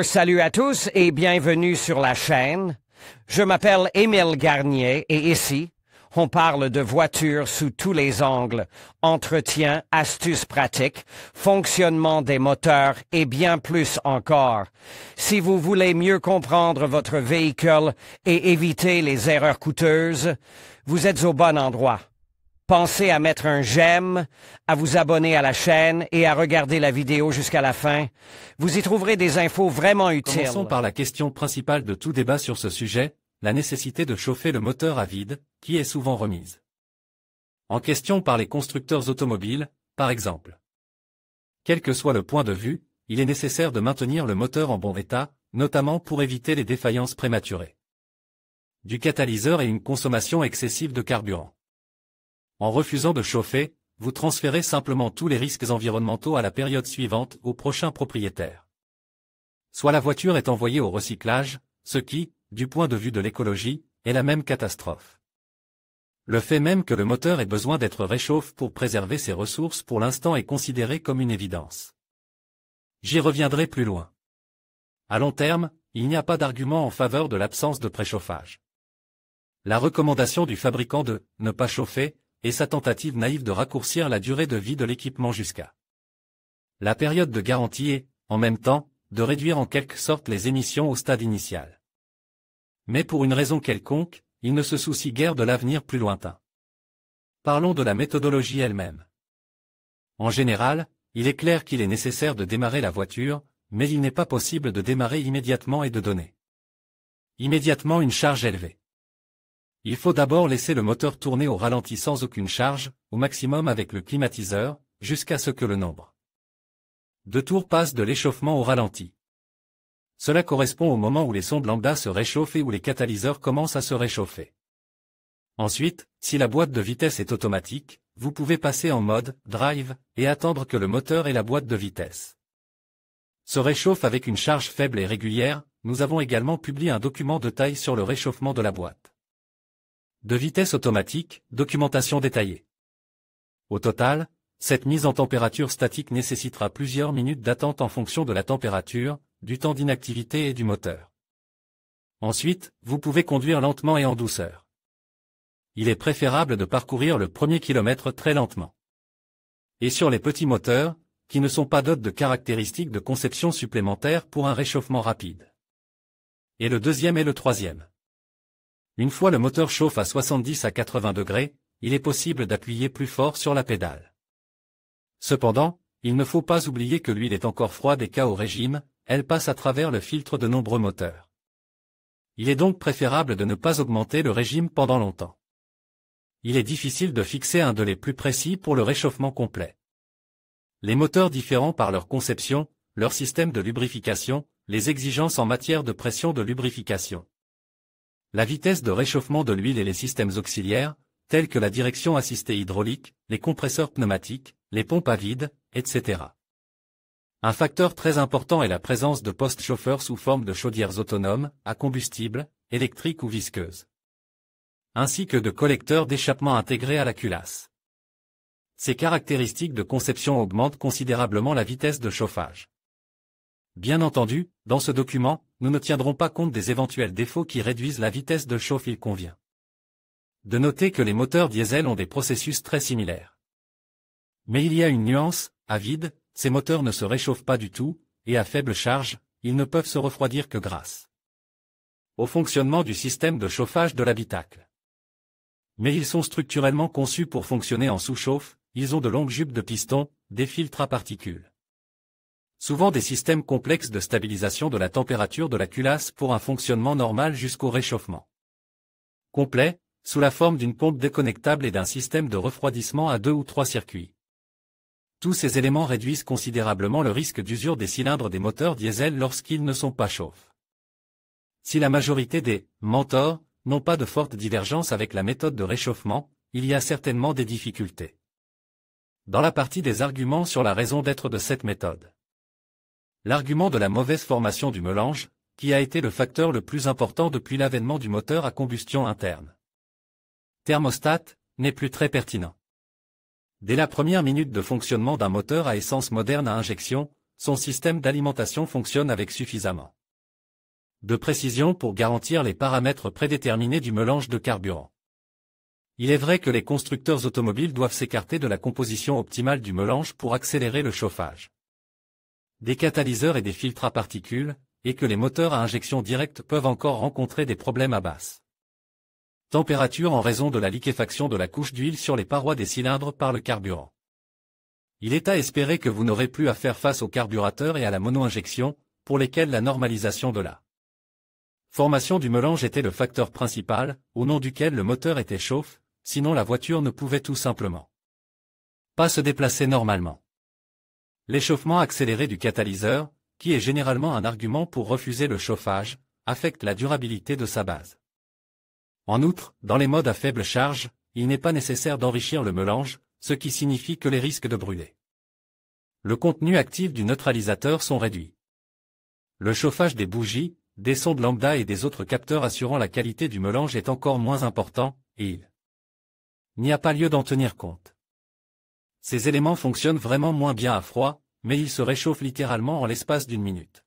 Salut à tous et bienvenue sur la chaîne. Je m'appelle Émile Garnier et ici, on parle de voitures sous tous les angles, entretien, astuces pratiques, fonctionnement des moteurs et bien plus encore. Si vous voulez mieux comprendre votre véhicule et éviter les erreurs coûteuses, vous êtes au bon endroit. Pensez à mettre un j'aime, à vous abonner à la chaîne et à regarder la vidéo jusqu'à la fin. Vous y trouverez des infos vraiment utiles. Commençons par la question principale de tout débat sur ce sujet, la nécessité de chauffer le moteur à vide, qui est souvent remise en question par les constructeurs automobiles, par exemple. Quel que soit le point de vue, il est nécessaire de maintenir le moteur en bon état, notamment pour éviter les défaillances prématurées du catalyseur et une consommation excessive de carburant. En refusant de chauffer, vous transférez simplement tous les risques environnementaux à la période suivante au prochain propriétaire. Soit la voiture est envoyée au recyclage, ce qui, du point de vue de l'écologie, est la même catastrophe. Le fait même que le moteur ait besoin d'être réchauffé pour préserver ses ressources pour l'instant est considéré comme une évidence. J'y reviendrai plus loin. À long terme, il n'y a pas d'argument en faveur de l'absence de préchauffage. La recommandation du fabricant de « ne pas chauffer » et sa tentative naïve de raccourcir la durée de vie de l'équipement jusqu'à la période de garantie et, en même temps, de réduire en quelque sorte les émissions au stade initial. Mais pour une raison quelconque, il ne se soucie guère de l'avenir plus lointain. Parlons de la méthodologie elle-même. En général, il est clair qu'il est nécessaire de démarrer la voiture, mais il n'est pas possible de démarrer immédiatement et de donner immédiatement une charge élevée. Il faut d'abord laisser le moteur tourner au ralenti sans aucune charge, au maximum avec le climatiseur, jusqu'à ce que le nombre de tours passe de l'échauffement au ralenti. Cela correspond au moment où les sondes lambda se réchauffent et où les catalyseurs commencent à se réchauffer. Ensuite, si la boîte de vitesse est automatique, vous pouvez passer en mode « drive » et attendre que le moteur et la boîte de vitesse se réchauffent avec une charge faible et régulière. Nous avons également publié un document de taille sur le réchauffement de la boîte de vitesse automatique, documentation détaillée. Au total, cette mise en température statique nécessitera plusieurs minutes d'attente en fonction de la température, du temps d'inactivité et du moteur. Ensuite, vous pouvez conduire lentement et en douceur. Il est préférable de parcourir le premier kilomètre très lentement. Et sur les petits moteurs, qui ne sont pas dotés de caractéristiques de conception supplémentaires pour un réchauffement rapide. Et le deuxième et le troisième. Une fois le moteur chauffe à 70 à 80 degrés, il est possible d'appuyer plus fort sur la pédale. Cependant, il ne faut pas oublier que l'huile est encore froide et qu'à haut régime, elle passe à travers le filtre de nombreux moteurs. Il est donc préférable de ne pas augmenter le régime pendant longtemps. Il est difficile de fixer un délai plus précis pour le réchauffement complet. Les moteurs différent par leur conception, leur système de lubrification, les exigences en matière de pression de lubrification, la vitesse de réchauffement de l'huile et les systèmes auxiliaires, tels que la direction assistée hydraulique, les compresseurs pneumatiques, les pompes à vide, etc. Un facteur très important est la présence de postes chauffeurs sous forme de chaudières autonomes, à combustible, électrique ou visqueuse, ainsi que de collecteurs d'échappement intégrés à la culasse. Ces caractéristiques de conception augmentent considérablement la vitesse de chauffage. Bien entendu, dans ce document, nous ne tiendrons pas compte des éventuels défauts qui réduisent la vitesse de chauffe. Il convient de noter que les moteurs diesel ont des processus très similaires. Mais il y a une nuance, à vide, ces moteurs ne se réchauffent pas du tout, et à faible charge, ils ne peuvent se refroidir que grâce au fonctionnement du système de chauffage de l'habitacle. Mais ils sont structurellement conçus pour fonctionner en sous-chauffe, ils ont de longues jupes de piston, des filtres à particules. Souvent des systèmes complexes de stabilisation de la température de la culasse pour un fonctionnement normal jusqu'au réchauffement complet, sous la forme d'une pompe déconnectable et d'un système de refroidissement à 2 ou 3 circuits. Tous ces éléments réduisent considérablement le risque d'usure des cylindres des moteurs diesel lorsqu'ils ne sont pas chauffes. Si la majorité des « mentors » n'ont pas de forte divergence avec la méthode de réchauffement, il y a certainement des difficultés dans la partie des arguments sur la raison d'être de cette méthode. L'argument de la mauvaise formation du mélange, qui a été le facteur le plus important depuis l'avènement du moteur à combustion interne thermostat, n'est plus très pertinent. Dès la première minute de fonctionnement d'un moteur à essence moderne à injection, son système d'alimentation fonctionne avec suffisamment de précision pour garantir les paramètres prédéterminés du mélange de carburant. Il est vrai que les constructeurs automobiles doivent s'écarter de la composition optimale du mélange pour accélérer le chauffage des catalyseurs et des filtres à particules, et que les moteurs à injection directe peuvent encore rencontrer des problèmes à basse température en raison de la liquéfaction de la couche d'huile sur les parois des cylindres par le carburant. Il est à espérer que vous n'aurez plus à faire face au carburateur et à la mono-injection, pour lesquels la normalisation de la formation du mélange était le facteur principal, au nom duquel le moteur était chauffe, sinon la voiture ne pouvait tout simplement pas se déplacer normalement. L'échauffement accéléré du catalyseur, qui est généralement un argument pour refuser le chauffage, affecte la durabilité de sa base. En outre, dans les modes à faible charge, il n'est pas nécessaire d'enrichir le mélange, ce qui signifie que les risques de brûler le contenu actif du neutralisateur sont réduits. Le chauffage des bougies, des sondes lambda et des autres capteurs assurant la qualité du mélange est encore moins important, et il n'y a pas lieu d'en tenir compte. Ces éléments fonctionnent vraiment moins bien à froid, mais ils se réchauffent littéralement en l'espace d'une minute.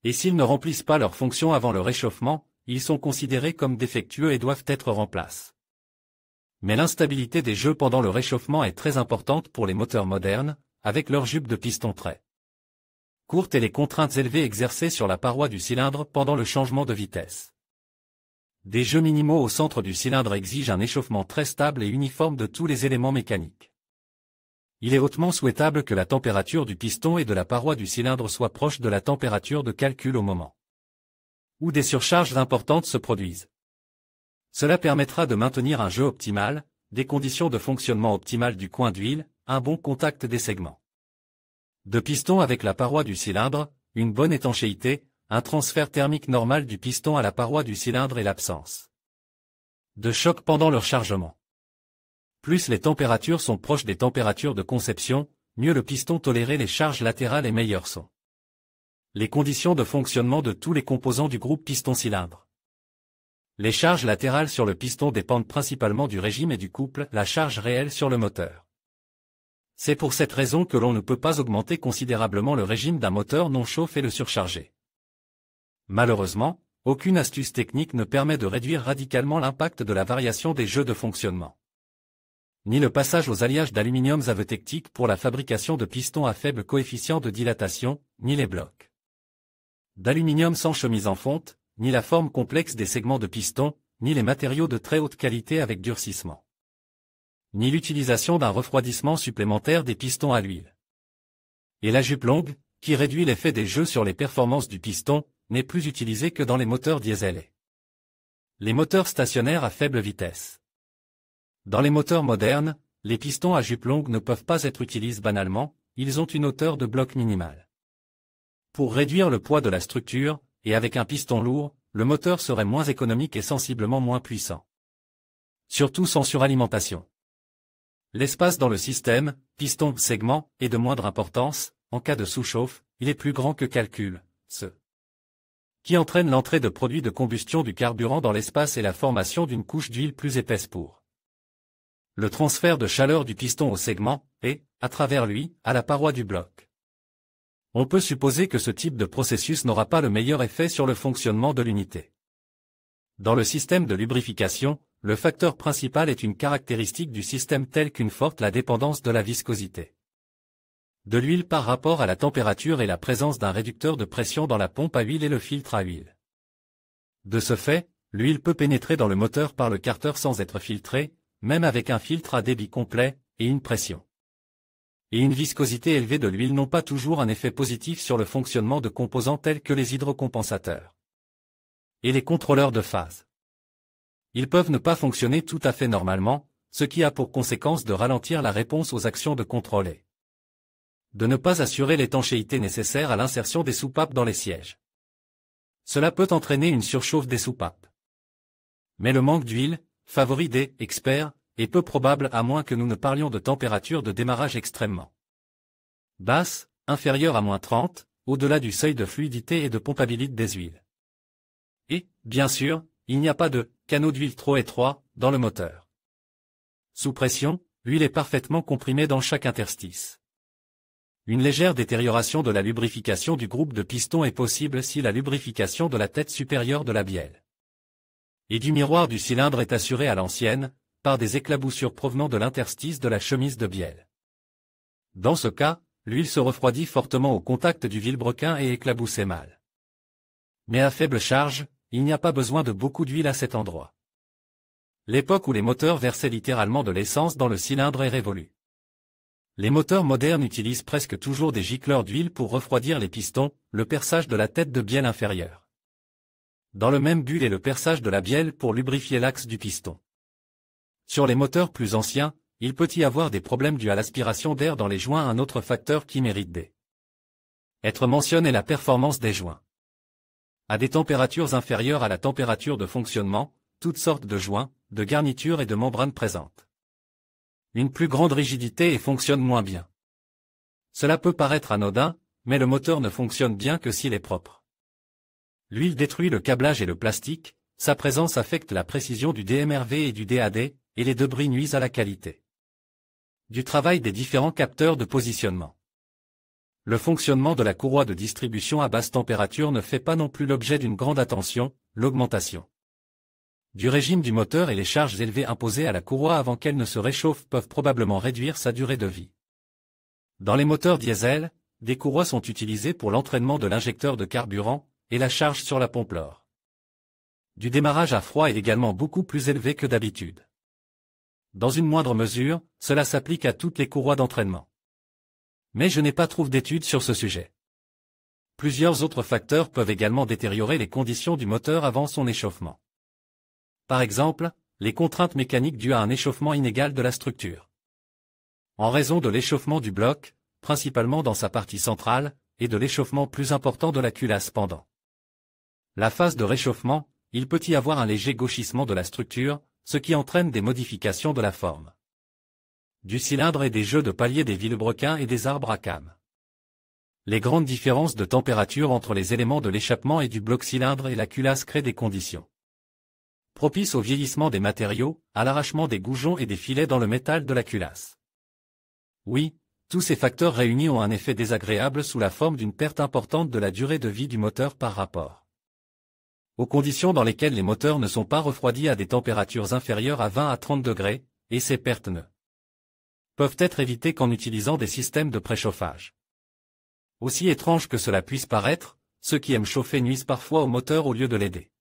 Et s'ils ne remplissent pas leur fonction avant le réchauffement, ils sont considérés comme défectueux et doivent être remplacés. Mais l'instabilité des jeux pendant le réchauffement est très importante pour les moteurs modernes, avec leur jupe de piston très courte et les contraintes élevées exercées sur la paroi du cylindre pendant le changement de vitesse. Des jeux minimaux au centre du cylindre exigent un échauffement très stable et uniforme de tous les éléments mécaniques. Il est hautement souhaitable que la température du piston et de la paroi du cylindre soit proche de la température de calcul au moment où des surcharges importantes se produisent. Cela permettra de maintenir un jeu optimal, des conditions de fonctionnement optimales du coin d'huile, un bon contact des segments de piston avec la paroi du cylindre, une bonne étanchéité, un transfert thermique normal du piston à la paroi du cylindre et l'absence de choc pendant leur chargement. Plus les températures sont proches des températures de conception, mieux le piston tolérait les charges latérales et meilleures sont les conditions de fonctionnement de tous les composants du groupe piston-cylindre. Les charges latérales sur le piston dépendent principalement du régime et du couple, la charge réelle sur le moteur. C'est pour cette raison que l'on ne peut pas augmenter considérablement le régime d'un moteur non chauffe et le surcharger. Malheureusement, aucune astuce technique ne permet de réduire radicalement l'impact de la variation des jeux de fonctionnement. Ni le passage aux alliages d'aluminium aveutéctique pour la fabrication de pistons à faible coefficient de dilatation, ni les blocs d'aluminium sans chemise en fonte, ni la forme complexe des segments de piston, ni les matériaux de très haute qualité avec durcissement, ni l'utilisation d'un refroidissement supplémentaire des pistons à l'huile. Et la jupe longue, qui réduit l'effet des jeux sur les performances du piston, n'est plus utilisée que dans les moteurs diesel et les moteurs stationnaires à faible vitesse. Dans les moteurs modernes, les pistons à jupe longue ne peuvent pas être utilisés banalement, ils ont une hauteur de bloc minimale. Pour réduire le poids de la structure, et avec un piston lourd, le moteur serait moins économique et sensiblement moins puissant. Surtout sans suralimentation. L'espace dans le système, piston-segment, est de moindre importance, en cas de sous-chauffe, il est plus grand que calcul, ce qui entraîne l'entrée de produits de combustion du carburant dans l'espace et la formation d'une couche d'huile plus épaisse pour le transfert de chaleur du piston au segment, et, à travers lui, à la paroi du bloc. On peut supposer que ce type de processus n'aura pas le meilleur effet sur le fonctionnement de l'unité. Dans le système de lubrification, le facteur principal est une caractéristique du système telle qu'une forte la dépendance de la viscosité de l'huile par rapport à la température et la présence d'un réducteur de pression dans la pompe à huile et le filtre à huile. De ce fait, l'huile peut pénétrer dans le moteur par le carter sans être filtrée, même avec un filtre à débit complet, et une pression et une viscosité élevée de l'huile n'ont pas toujours un effet positif sur le fonctionnement de composants tels que les hydrocompensateurs et les contrôleurs de phase. Ils peuvent ne pas fonctionner tout à fait normalement, ce qui a pour conséquence de ralentir la réponse aux actions de contrôle et de ne pas assurer l'étanchéité nécessaire à l'insertion des soupapes dans les sièges. Cela peut entraîner une surchauffe des soupapes. Mais le manque d'huile, favori des experts, est peu probable à moins que nous ne parlions de température de démarrage extrêmement basse, inférieure à -30, au-delà du seuil de fluidité et de pompabilité des huiles. Et, bien sûr, il n'y a pas de canaux d'huile trop étroits dans le moteur. Sous pression, l'huile est parfaitement comprimée dans chaque interstice. Une légère détérioration de la lubrification du groupe de pistons est possible si la lubrification de la tête supérieure de la bielle et du miroir du cylindre est assurée à l'ancienne, par des éclaboussures provenant de l'interstice de la chemise de bielle. Dans ce cas, l'huile se refroidit fortement au contact du vilebrequin et éclaboussait mal. Mais à faible charge, il n'y a pas besoin de beaucoup d'huile à cet endroit. L'époque où les moteurs versaient littéralement de l'essence dans le cylindre est révolue. Les moteurs modernes utilisent presque toujours des gicleurs d'huile pour refroidir les pistons, le perçage de la tête de bielle inférieure. Dans le même but est le perçage de la bielle pour lubrifier l'axe du piston. Sur les moteurs plus anciens, il peut y avoir des problèmes dus à l'aspiration d'air dans les joints. Un autre facteur qui mérite d'être mentionné est la performance des joints. À des températures inférieures à la température de fonctionnement, toutes sortes de joints, de garnitures et de membranes présentent une plus grande rigidité et fonctionnent moins bien. Cela peut paraître anodin, mais le moteur ne fonctionne bien que s'il est propre. L'huile détruit le câblage et le plastique, sa présence affecte la précision du DMRV et du DAD, et les débris nuisent à la qualité du travail des différents capteurs de positionnement. Le fonctionnement de la courroie de distribution à basse température ne fait pas non plus l'objet d'une grande attention. L'augmentation du régime du moteur et les charges élevées imposées à la courroie avant qu'elle ne se réchauffe peuvent probablement réduire sa durée de vie. Dans les moteurs diesel, des courroies sont utilisées pour l'entraînement de l'injecteur de carburant et la charge sur la pompe lors du démarrage à froid est également beaucoup plus élevé que d'habitude. Dans une moindre mesure, cela s'applique à toutes les courroies d'entraînement. Mais je n'ai pas trouvé d'études sur ce sujet. Plusieurs autres facteurs peuvent également détériorer les conditions du moteur avant son échauffement. Par exemple, les contraintes mécaniques dues à un échauffement inégal de la structure. En raison de l'échauffement du bloc, principalement dans sa partie centrale, et de l'échauffement plus important de la culasse pendant la phase de réchauffement, il peut y avoir un léger gauchissement de la structure, ce qui entraîne des modifications de la forme du cylindre et des jeux de paliers des vilebrequins et des arbres à cames. Les grandes différences de température entre les éléments de l'échappement et du bloc cylindre et la culasse créent des conditions propices au vieillissement des matériaux, à l'arrachement des goujons et des filets dans le métal de la culasse. Oui, tous ces facteurs réunis ont un effet désagréable sous la forme d'une perte importante de la durée de vie du moteur par rapport aux conditions dans lesquelles les moteurs ne sont pas refroidis à des températures inférieures à 20 à 30 degrés, et ces pertes ne peuvent être évitées qu'en utilisant des systèmes de préchauffage. Aussi étrange que cela puisse paraître, ceux qui aiment chauffer nuisent parfois au moteur au lieu de l'aider.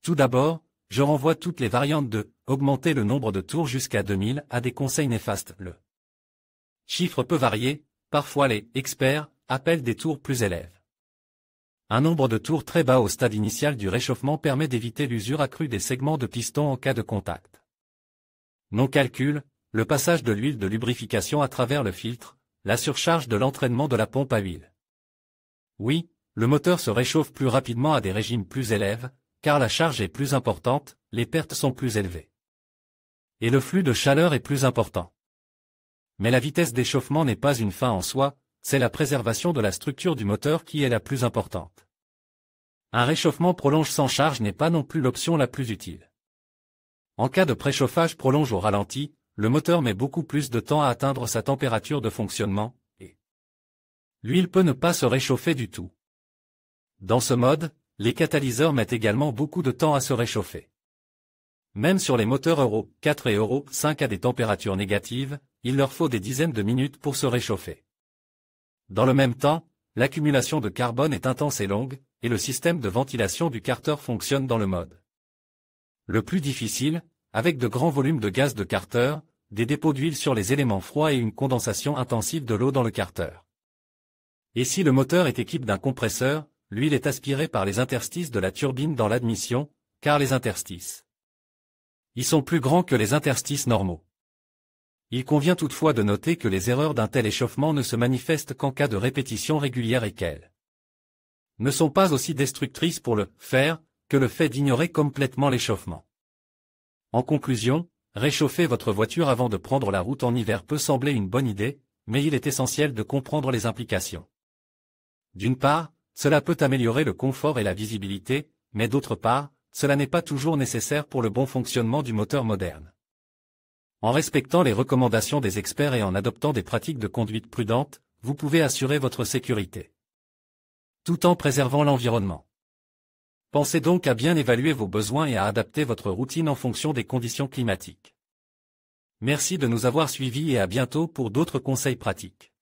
Tout d'abord, je renvoie toutes les variantes de « augmenter le nombre de tours jusqu'à 2000 » à des conseils néfastes. Le chiffre peut varier, parfois les « experts » appellent des tours plus élevés. Un nombre de tours très bas au stade initial du réchauffement permet d'éviter l'usure accrue des segments de piston en cas de contact. Non calcul, le passage de l'huile de lubrification à travers le filtre, la surcharge de l'entraînement de la pompe à huile. Oui, le moteur se réchauffe plus rapidement à des régimes plus élevés, car la charge est plus importante, les pertes sont plus élevées. Et le flux de chaleur est plus important. Mais la vitesse d'échauffement n'est pas une fin en soi, c'est la préservation de la structure du moteur qui est la plus importante. Un réchauffement prolonge sans charge n'est pas non plus l'option la plus utile. En cas de préchauffage prolonge au ralenti, le moteur met beaucoup plus de temps à atteindre sa température de fonctionnement, et l'huile peut ne pas se réchauffer du tout. Dans ce mode, les catalyseurs mettent également beaucoup de temps à se réchauffer. Même sur les moteurs Euro 4 et Euro 5 à des températures négatives, il leur faut des dizaines de minutes pour se réchauffer. Dans le même temps, l'accumulation de carbone est intense et longue, et le système de ventilation du carter fonctionne dans le mode le plus difficile, avec de grands volumes de gaz de carter, des dépôts d'huile sur les éléments froids et une condensation intensive de l'eau dans le carter. Et si le moteur est équipé d'un compresseur, l'huile est aspirée par les interstices de la turbine dans l'admission, car les interstices y sont plus grands que les interstices normaux. Il convient toutefois de noter que les erreurs d'un tel échauffement ne se manifestent qu'en cas de répétition régulière et qu'elles ne sont pas aussi destructrices pour le fer que le fait d'ignorer complètement l'échauffement. En conclusion, réchauffer votre voiture avant de prendre la route en hiver peut sembler une bonne idée, mais il est essentiel de comprendre les implications. D'une part, cela peut améliorer le confort et la visibilité, mais d'autre part, cela n'est pas toujours nécessaire pour le bon fonctionnement du moteur moderne. En respectant les recommandations des experts et en adoptant des pratiques de conduite prudentes, vous pouvez assurer votre sécurité, tout en préservant l'environnement. Pensez donc à bien évaluer vos besoins et à adapter votre routine en fonction des conditions climatiques. Merci de nous avoir suivis et à bientôt pour d'autres conseils pratiques.